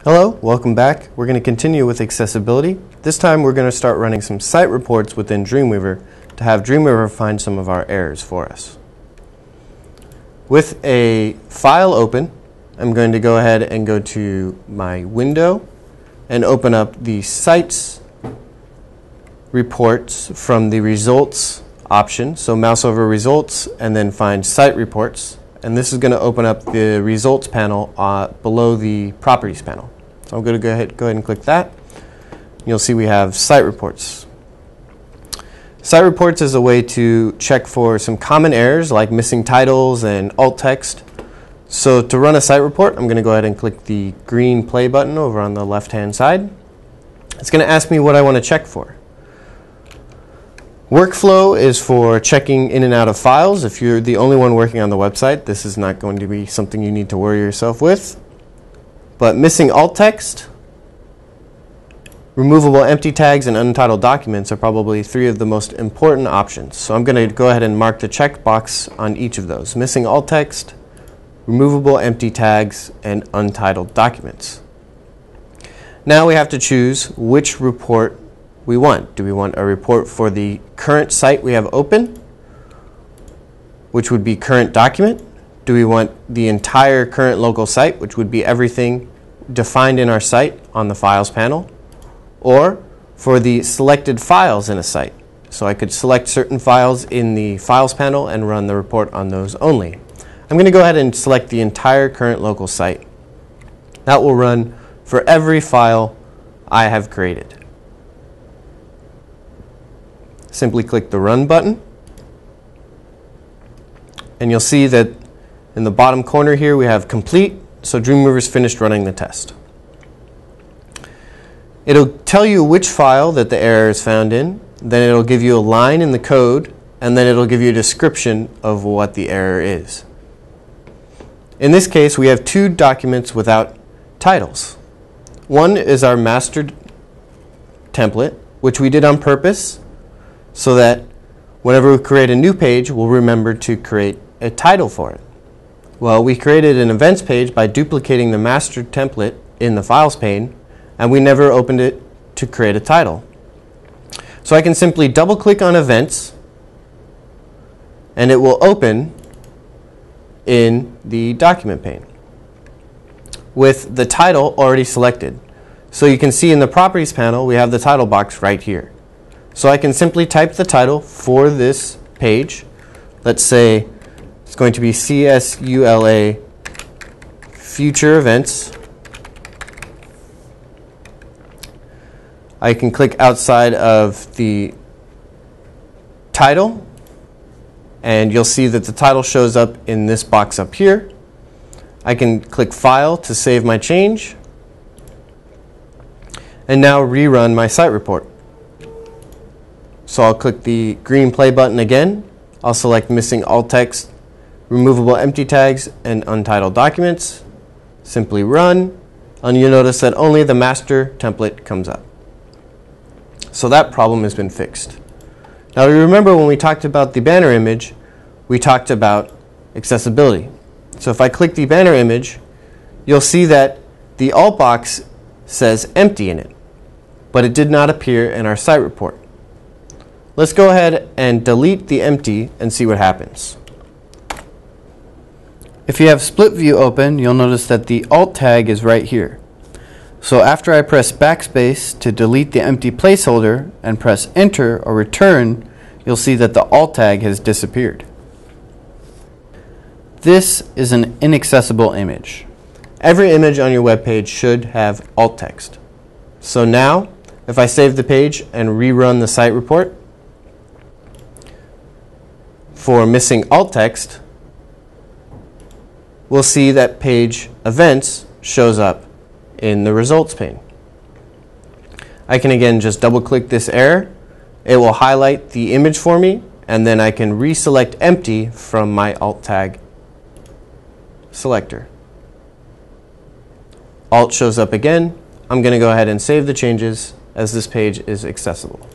Hello, welcome back. We're going to continue with accessibility. This time we're going to start running some site reports within Dreamweaver to have Dreamweaver find some of our errors for us. With a file open, I'm going to go ahead and go to my window and open up the sites reports from the results option. So mouse over results and then find site reports. And this is going to open up the results panel below the properties panel. So I'm going to go ahead and click that. You'll see we have site reports. Site reports is a way to check for some common errors like missing titles and alt text. So to run a site report, I'm going to go ahead and click the green play button over on the left-hand side. It's going to ask me what I want to check for. Workflow is for checking in and out of files. If you're the only one working on the website, this is not going to be something you need to worry yourself with. But missing alt text, removable empty tags, and untitled documents are probably three of the most important options. So I'm going to go ahead and mark the checkbox on each of those. Missing alt text, removable empty tags, and untitled documents. Now we have to choose which report we want. Do we want a report for the current site we have open, which would be current document? Do we want the entire current local site, which would be everything defined in our site on the Files panel? Or for the selected files in a site? So I could select certain files in the Files panel and run the report on those only. I'm going to go ahead and select the entire current local site. That will run for every file I have created. Simply click the Run button, and you'll see that in the bottom corner here we have complete, so Dreamweaver's finished running the test. It'll tell you which file that the error is found in, then it'll give you a line in the code, and then it'll give you a description of what the error is. In this case, we have two documents without titles. One is our master template, which we did on purpose, so that whenever we create a new page, we'll remember to create a title for it. Well, we created an events page by duplicating the master template in the files pane, and we never opened it to create a title. So I can simply double click on events, and it will open in the document pane with the title already selected. So you can see in the properties panel, we have the title box right here. So I can simply type the title for this page. Let's say it's going to be CSULA Future Events. I can click outside of the title, and you'll see that the title shows up in this box up here. I can click File to save my change, and now rerun my site report. So I'll click the green play button again. I'll select missing alt text, removable empty tags, and untitled documents. Simply run, and you'll notice that only the master template comes up. So that problem has been fixed. Now remember when we talked about the banner image, we talked about accessibility. So if I click the banner image, you'll see that the alt box says empty in it, but it did not appear in our site report. Let's go ahead and delete the empty and see what happens. If you have split view open, you'll notice that the alt tag is right here. So after I press backspace to delete the empty placeholder and press enter or return, you'll see that the alt tag has disappeared. This is an inaccessible image. Every image on your web page should have alt text. So now, if I save the page and rerun the site report, for missing alt text, we'll see that page events shows up in the results pane. I can again just double click this error. It will highlight the image for me, and then I can reselect empty from my alt tag selector. Alt shows up again. I'm going to go ahead and save the changes as this page is accessible.